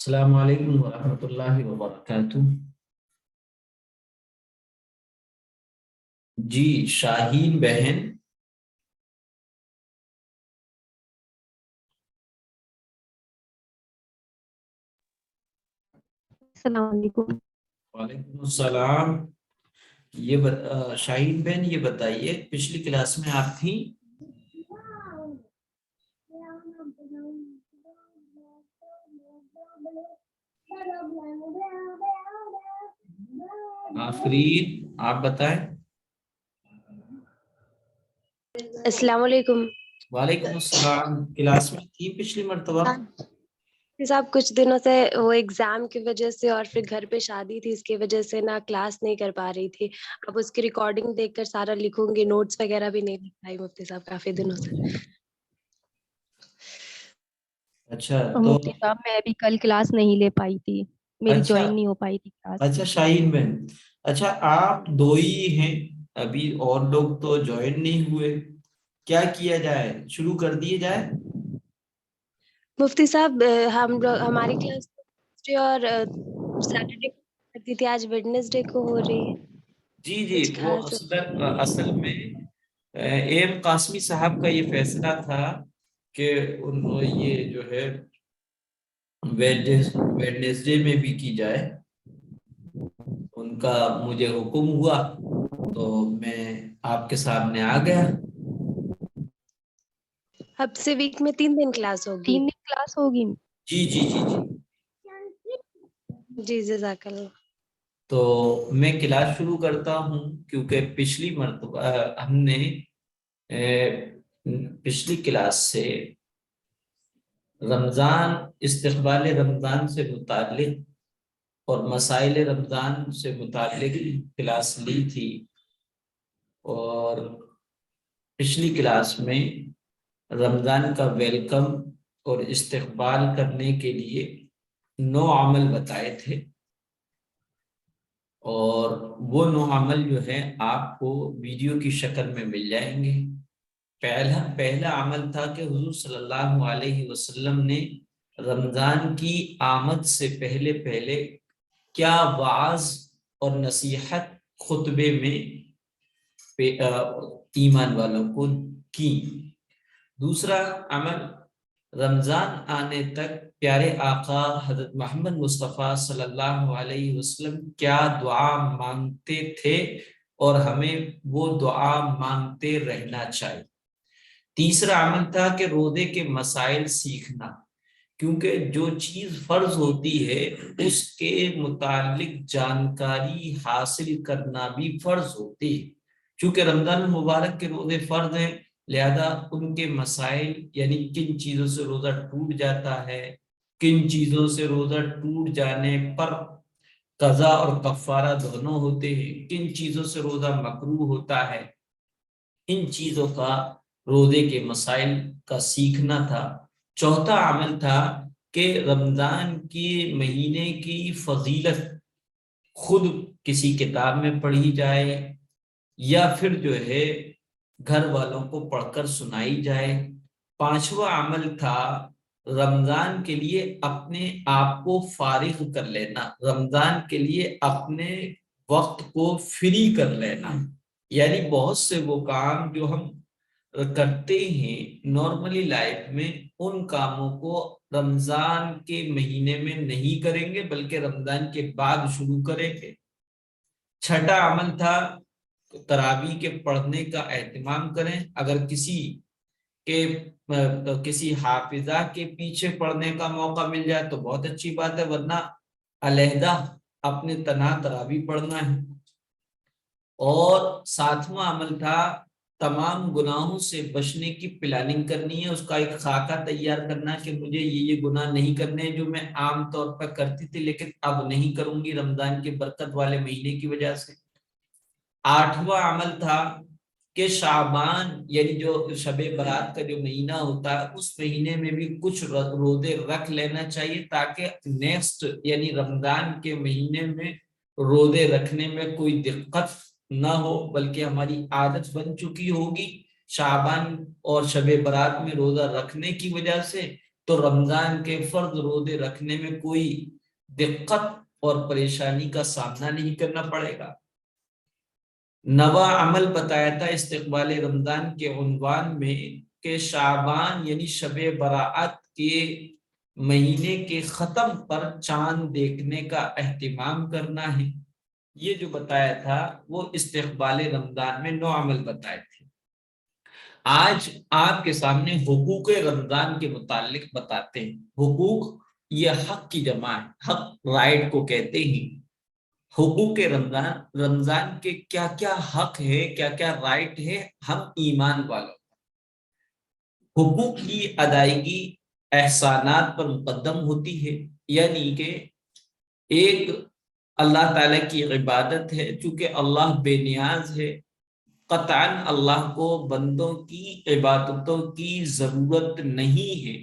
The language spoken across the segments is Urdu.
السلام علیکم ورحمۃ اللہ وبرکاتہ۔ جی شاہین بہن، السلام علیکم۔ وعلیکم السلام۔ شاہین بہن یہ بتائیے، پچھلی کلاس میں آپ تھیں؟ آفرین آپ بتائیں۔ السلام علیکم وعلیکم السلام، کلاس میں تھی پچھلی مرتبہ؟ صاحب، کچھ دنوں سے وہ ایگزام کی وجہ سے اور پھر گھر پہ شادی تھی، اس کی وجہ سے نہ کلاس نہیں کر پا رہی تھی۔ اب اس کی ریکارڈنگ دیکھ کر سارا لکھوں گی، نوٹس وغیرہ بھی نہیں لکھ پائی مفتی صاحب کافی دنوں سے۔ اچھا تو مفتی صاحب میں بھی کل کلاس نہیں لے پائی تھی، میری اچھا جوائن نہیں ہو پائی تھی کلاس۔ اچھا شاہین بہن، اچھا آپ دو ہی ہیں ابھی، اور لوگ تو جوائن نہیں ہوئے، کیا کیا جائے؟ شروع کر دیے جائے؟ مفتی صاحب ہماری کلاس اور سیٹرڈے کو کرتی تھی، آج ویڈنسڈے کو ہو رہی ہے۔ جی کچھ وہ خاص اصل میں ایم قاسمی صاحب کا یہ فیصلہ تھا کہ یہ جو ہے ویڈنسڈے میں بھی کی جائے، ان کا مجھے حکم ہوا تو میں آپ کے سامنے آ گیا۔ اب سے ویک میں 3 دن کلاس ہوگی؟ 3 دن کلاس ہوگی؟ جی جی جی جی جی جزاک اللہ۔ تو میں کلاس شروع کرتا ہوں، کیونکہ پچھلی مرتبہ ہم نے پچھلی کلاس سے رمضان، استقبال رمضان سے متعلق اور مسائل رمضان سے متعلق کلاس لی تھی، اور پچھلی کلاس میں رمضان کا ویلکم اور استقبال کرنے کے لیے 9 عمل بتائے تھے، اور وہ 9 عمل جو ہے آپ کو ویڈیو کی شکل میں مل جائیں گے۔ پہلا عمل تھا کہ حضور صلی اللہ علیہ وسلم نے رمضان کی آمد سے پہلے کیا وعظ اور نصیحت خطبے میں ایمان والوں کو کی۔ دوسرا عمل، رمضان آنے تک پیارے آقا حضرت محمد مصطفیٰ صلی اللہ علیہ وسلم کیا دعا مانگتے تھے اور ہمیں وہ دعا مانگتے رہنا چاہیے۔ تیسرا عمل تھا کہ روزے کے مسائل سیکھنا، کیونکہ جو چیز فرض ہوتی ہے اس کے متعلق جانکاری حاصل کرنا بھی فرض ہوتی ہے۔ چونکہ رمضان المبارک کے روزے فرض ہیں، لہذا ان کے مسائل، یعنی کن چیزوں سے روزہ ٹوٹ جاتا ہے، کن چیزوں سے روزہ ٹوٹ جانے پر قضا اور کفارہ دونوں ہوتے ہیں، کن چیزوں سے روزہ مکروہ ہوتا ہے، ان چیزوں کا روزے کے مسائل کا سیکھنا تھا۔ چوتھا عمل تھا کہ رمضان کے مہینے کی فضیلت خود کسی کتاب میں پڑھی جائے یا پھر جو ہے گھر والوں کو پڑھ کر سنائی جائے۔ پانچواں عمل تھا رمضان کے لیے اپنے آپ کو فارغ کر لینا، رمضان کے لیے اپنے وقت کو فری کر لینا، یعنی بہت سے وہ کام جو ہم کرتے ہیں نارملی لائف میں، ان کاموں کو رمضان کے مہینے میں نہیں کریں گے بلکہ رمضان کے بعد شروع کریں گے۔ چھٹا عمل تھا تراویح کے پڑھنے کا اہتمام کریں، اگر کسی حافظہ کے پیچھے پڑھنے کا موقع مل جائے تو بہت اچھی بات ہے، ورنہ علیحدہ اپنے تنہا تراویح پڑھنا ہے۔ اور ساتواں عمل تھا تمام گناہوں سے بچنے کی پلاننگ کرنی ہے، اس کا ایک خاکہ تیار کرنا کہ مجھے یہ گناہ نہیں کرنے جو میں عام طور پر کرتی تھی لیکن اب نہیں کروں گی رمضان کے برکت والے مہینے کی وجہ سے۔ آٹھواں عمل تھا کہ شعبان، یعنی جو شب برات کا جو مہینہ ہوتا ہے، اس مہینے میں بھی کچھ روزے رکھ لینا چاہیے تاکہ نیکسٹ یعنی رمضان کے مہینے میں روزے رکھنے میں کوئی دقت نہ ہو، بلکہ ہماری عادت بن چکی ہوگی شعبان اور شب برات میں روزہ رکھنے کی وجہ سے، تو رمضان کے فرض روزے رکھنے میں کوئی دقت اور پریشانی کا سامنا نہیں کرنا پڑے گا۔ نواں عمل بتایا تھا استقبال رمضان کے عنوان میں کہ شعبان یعنی شب برأت کے مہینے کے ختم پر چاند دیکھنے کا اہتمام کرنا ہے۔ یہ جو بتایا تھا وہ استقبال رمضان میں 9 عمل بتائے تھے۔ آج آپ کے سامنے حقوق رمضان کے متعلق بتاتے ہیں۔ حقوق یہ حق کی جمع ہے، حق رائٹ کو کہتے ہیں۔ حقوق رمضان کے کیا کیا حق ہے، کیا کیا رائٹ ہے ہم ایمان والوں۔ حقوق کی ادائیگی احسانات پر مقدم ہوتی ہے، یعنی کہ ایک اللہ تعالیٰ کی عبادت ہے، چونکہ اللہ بے نیاز ہے، قطعاً اللہ کو بندوں کی عبادتوں کی ضرورت نہیں ہے۔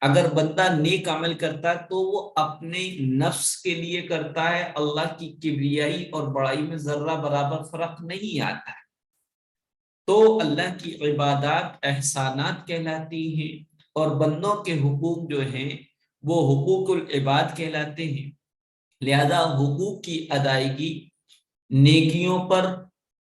اگر بندہ نیک عمل کرتا ہے تو وہ اپنے نفس کے لیے کرتا ہے، اللہ کی کبریائی اور بڑائی میں ذرہ برابر فرق نہیں آتا ہے۔ تو اللہ کی عبادات احسانات کہلاتی ہیں، اور بندوں کے حقوق جو ہیں وہ حقوق العباد کہلاتے ہیں۔ لہذا حقوق کی ادائیگی نیکیوں پر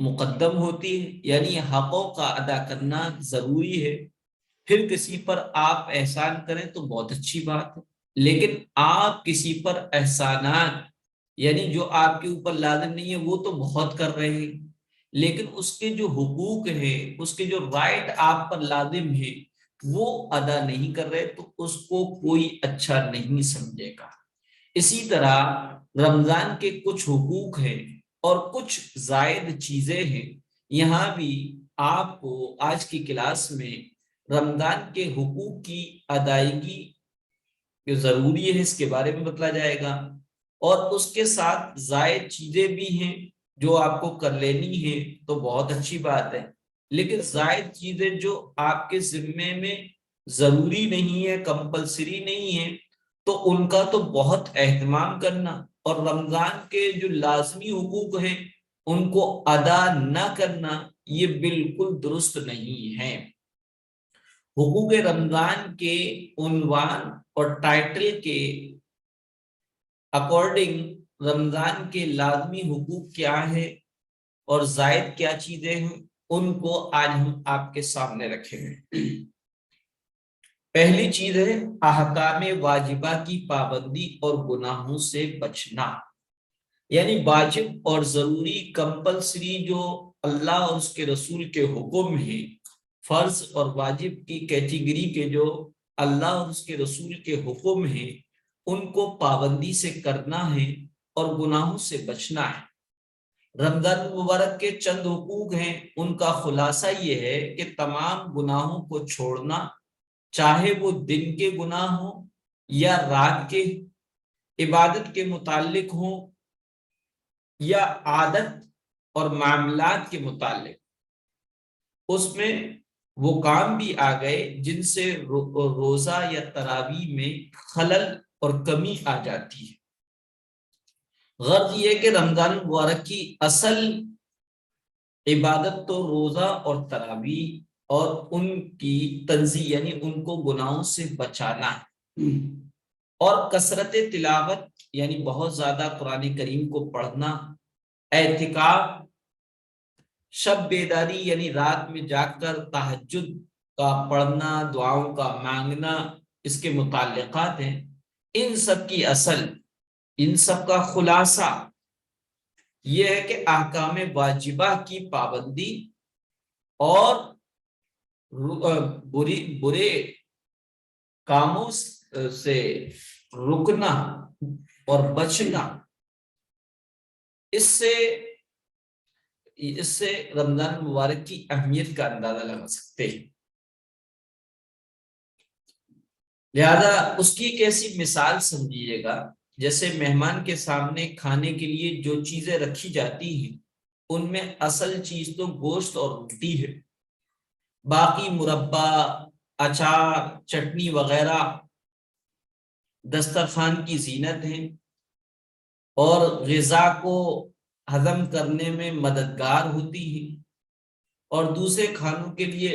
مقدم ہوتی ہے، یعنی حقوں کا ادا کرنا ضروری ہے۔ پھر کسی پر آپ احسان کریں تو بہت اچھی بات ہے، لیکن آپ کسی پر احسانات یعنی جو آپ کے اوپر لازم نہیں ہے وہ تو بہت کر رہے ہیں، لیکن اس کے جو حقوق ہیں، اس کے جو رائٹ آپ پر لازم ہے وہ ادا نہیں کر رہے، تو اس کو کوئی اچھا نہیں سمجھے گا۔ اسی طرح رمضان کے کچھ حقوق ہیں اور کچھ زائد چیزیں ہیں۔ یہاں بھی آپ کو آج کی کلاس میں رمضان کے حقوق کی ادائیگی جو ضروری ہے اس کے بارے میں بتایا جائے گا، اور اس کے ساتھ زائد چیزیں بھی ہیں جو آپ کو کر لینی ہے تو بہت اچھی بات ہے، لیکن زائد چیزیں جو آپ کے ذمے میں ضروری نہیں ہے، کمپلسری نہیں ہے، تو ان کا تو بہت اہتمام کرنا، اور رمضان کے جو لازمی حقوق ہیں ان کو ادا نہ کرنا یہ بالکل درست نہیں ہے۔ حقوق رمضان کے عنوان اور ٹائٹل کے اکارڈنگ رمضان کے لازمی حقوق کیا ہے اور زائد کیا چیزیں ہیں، ان کو آج ہم آپ کے سامنے رکھیں گے۔ پہلی چیز ہے احکام واجبہ کی پابندی اور گناہوں سے بچنا، یعنی واجب اور ضروری کمپلسری جو اللہ اور اس کے رسول کے حکم ہیں، فرض اور واجب کی کیٹیگری کے جو اللہ اور اس کے رسول کے حکم ہیں ان کو پابندی سے کرنا ہے اور گناہوں سے بچنا ہے۔ رمضان مبارک کے چند حقوق ہیں، ان کا خلاصہ یہ ہے کہ تمام گناہوں کو چھوڑنا، چاہے وہ دن کے گناہ ہوں یا رات کے، عبادت کے متعلق ہوں یا عادت اور معاملات کے متعلق۔ اس میں وہ کام بھی آ گئے جن سے روزہ یا تراویح میں خلل اور کمی آ جاتی ہے۔ غرض یہ کہ رمضان مبارک کی اصل عبادت تو روزہ اور تراویح اور ان کی تنزیہ یعنی ان کو گناہوں سے بچانا ہے، اور کثرت تلاوت یعنی بہت زیادہ قرآن کریم کو پڑھنا، اعتکاف، شب بیداری یعنی رات میں جاگ کر تہجد کا پڑھنا، دعاؤں کا مانگنا، اس کے متعلقات ہیں۔ ان سب کی اصل، ان سب کا خلاصہ یہ ہے کہ احکام واجبہ کی پابندی اور برے کاموں سے رکنا اور بچنا، اس سے رمضان مبارک کی اہمیت کا اندازہ لگا سکتے ہیں۔ لہذا اس کی ایک ایسی مثال سمجھیے گا جیسے مہمان کے سامنے کھانے کے لیے جو چیزیں رکھی جاتی ہیں ان میں اصل چیز تو گوشت اور روٹی ہے، باقی مربع، اچار، چٹنی وغیرہ دسترخوان کی زینت ہیں اور غذا کو ہضم کرنے میں مددگار ہوتی ہیں، اور دوسرے کھانوں کے لیے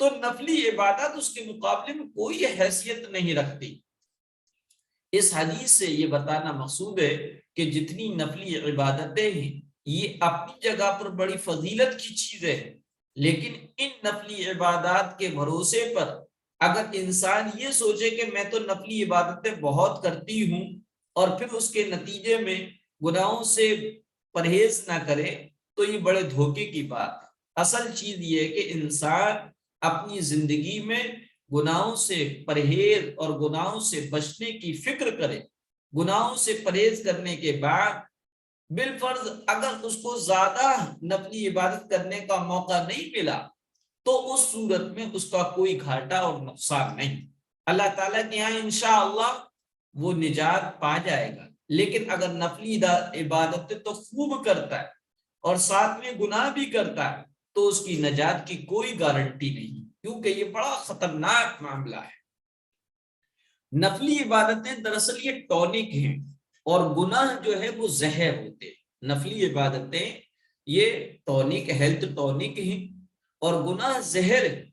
تو نفلی عبادت اس کے مقابلے میں کوئی حیثیت نہیں رکھتی۔ اس حدیث سے یہ بتانا مقصود ہے کہ جتنی نفلی عبادتیں ہیں یہ اپنی جگہ پر بڑی فضیلت کی چیزیں ہیں، لیکن ان نفلی عبادات کے بھروسے پر اگر انسان یہ سوچے کہ میں تو نفلی عبادتیں بہت کرتی ہوں اور پھر اس کے نتیجے میں گناہوں سے پرہیز نہ کرے، تو یہ بڑے دھوکے کی بات ہے۔ اصل چیز یہ ہے کہ انسان اپنی زندگی میں گناہوں سے پرہیز اور گناہوں سے بچنے کی فکر کرے۔ گناہوں سے پرہیز کرنے کے بعد بالفرض اگر اس کو زیادہ نفلی عبادت کرنے کا موقع نہیں ملا تو اس صورت میں اس کا کوئی گھاٹا اور نقصان نہیں، اللہ تعالیٰ کے یہاں انشاءاللہ وہ نجات پا جائے گا۔ لیکن اگر نفلی عبادت تو خوب کرتا ہے اور ساتھ میں گناہ بھی کرتا ہے تو اس کی نجات کی کوئی گارنٹی نہیں، کیونکہ یہ بڑا خطرناک معاملہ ہے۔ نفلی عبادتیں دراصل یہ ٹونک ہیں اور گناہ جو ہے وہ زہر ہوتے ہیں۔ نفلی عبادتیں یہ ٹونک، ہیلتھ ٹونک ہیں اور گناہ زہر ہے۔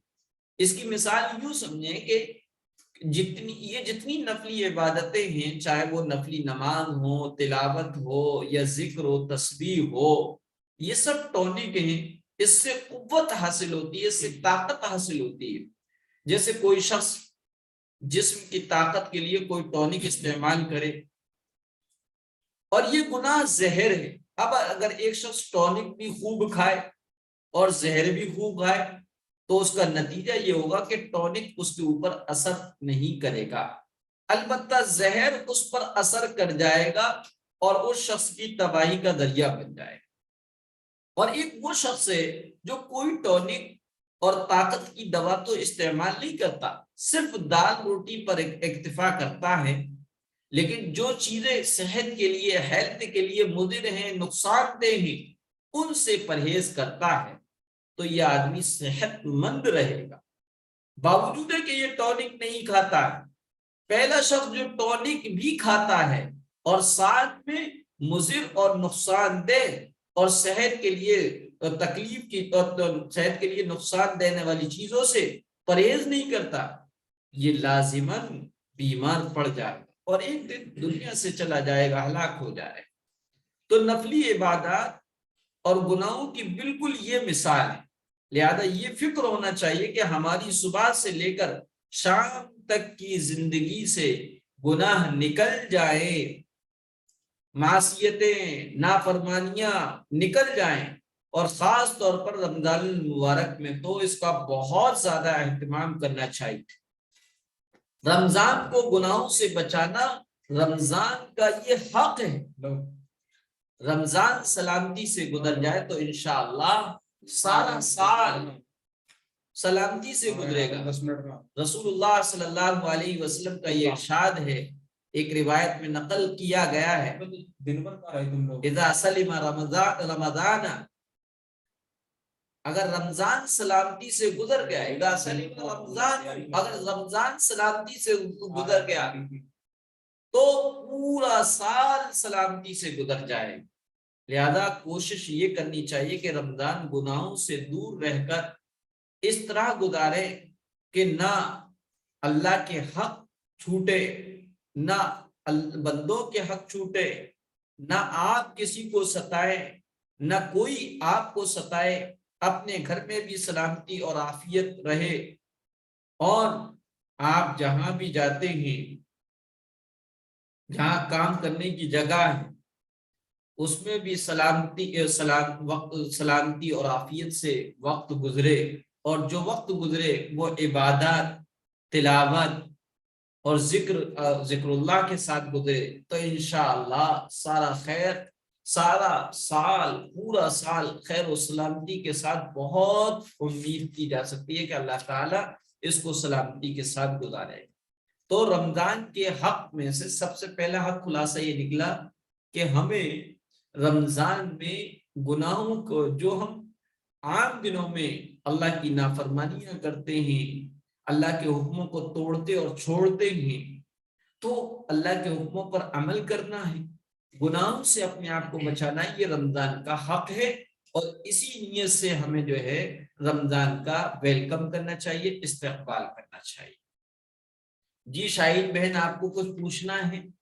اس کی مثال یوں سمجھیں کہ جتنی نفلی عبادتیں ہیں، چاہے وہ نفلی نماز ہو، تلاوت ہو یا ذکر ہو، تسبیح ہو، یہ سب ٹونک ہیں۔ اس سے قوت حاصل ہوتی ہے، اس سے طاقت حاصل ہوتی ہے۔ جیسے کوئی شخص جسم کی طاقت کے لیے کوئی ٹونک استعمال کرے، اور یہ گناہ زہر ہے۔ اب اگر ایک شخص ٹونک بھی خوب کھائے اور زہر بھی خوب کھائے تو اس کا نتیجہ یہ ہوگا کہ ٹونک اس کے اوپر اثر نہیں کرے گا، البتہ زہر اس پر اثر کر جائے گا اور اس شخص کی تباہی کا ذریعہ بن جائے گا۔ اور ایک وہ شخص ہے جو کوئی ٹونک اور طاقت کی دوا تو استعمال نہیں کرتا، صرف دال روٹی پر اکتفا کرتا ہے، لیکن جو چیزیں صحت کے لیے، ہیلتھ کے لیے مضر ہیں، نقصان دہ ہیں، ان سے پرہیز کرتا ہے تو یہ آدمی صحت مند رہے گا، باوجود ہے کہ یہ ٹونک نہیں کھاتا ہے۔ پہلا شخص جو ٹونک بھی کھاتا ہے اور ساتھ میں مضر اور نقصان دہ اور صحت کے لیے تکلیف کی، صحت کے لیے نقصان دینے والی چیزوں سے پرہیز نہیں کرتا، یہ لازماً بیمار پڑ جائے گا اور ایک دن دنیا سے چلا جائے گا، ہلاک ہو جائے گا۔ تو نفلی عبادات اور گناہوں کی بالکل یہ مثال ہے، لہذا یہ فکر ہونا چاہیے کہ ہماری صبح سے لے کر شام تک کی زندگی سے گناہ نکل جائے، معصیتیں، نافرمانیاں نکل جائیں، اور خاص طور پر رمضان المبارک میں تو اس کا بہت زیادہ اہتمام کرنا چاہیے۔ رمضان کو گناہوں سے بچانا رمضان کا یہ حق ہے۔ رمضان سلامتی سے گزر جائے تو انشاءاللہ سارا سال سلامتی سے گزرے گا۔ رسول اللہ صلی اللہ علیہ وسلم کا یہ ارشاد ہے، ایک روایت میں نقل کیا گیا ہے، اذا سلم رمضان، اگر رمضان سلامتی سے گزر گیا، اذا سلم رمضان، اگر رمضان سلامتی سے گزر گیا تو پورا سال سلامتی سے گزر جائے۔ لہذا کوشش یہ کرنی چاہیے کہ رمضان گناہوں سے دور رہ کر اس طرح گزارے کہ نہ اللہ کے حق چھوٹے، نہ بندوں کے حق چھوٹے، نہ آپ کسی کو ستائے، نہ کوئی آپ کو ستائے، اپنے گھر میں بھی سلامتی اور عافیت رہے، اور آپ جہاں بھی جاتے ہیں، جہاں کام کرنے کی جگہ ہے، اس میں بھی سلامتی اور عافیت سے وقت گزرے، اور جو وقت گزرے وہ عبادات، تلاوت اور ذکر اللہ کے ساتھ گزرے، تو انشاءاللہ سارا سال، پورا سال خیر و سلامتی کے ساتھ بہت امید کی جا سکتی ہے کہ اللہ تعالیٰ اس کو سلامتی کے ساتھ گزارے۔ تو رمضان کے حق میں سے سب سے پہلا حق خلاصہ یہ نکلا کہ ہمیں رمضان میں گناہوں کو، جو ہم عام دنوں میں اللہ کی نافرمانیاں کرتے ہیں، اللہ کے حکموں کو توڑتے اور چھوڑتے ہیں، تو اللہ کے حکموں پر عمل کرنا ہے، گناہوں سے اپنے آپ کو بچانا ہے، یہ رمضان کا حق ہے۔ اور اسی نیت سے ہمیں جو ہے رمضان کا ویلکم کرنا چاہیے، استقبال کرنا چاہیے۔ جی شاہین بہن، آپ کو کچھ پوچھنا ہے؟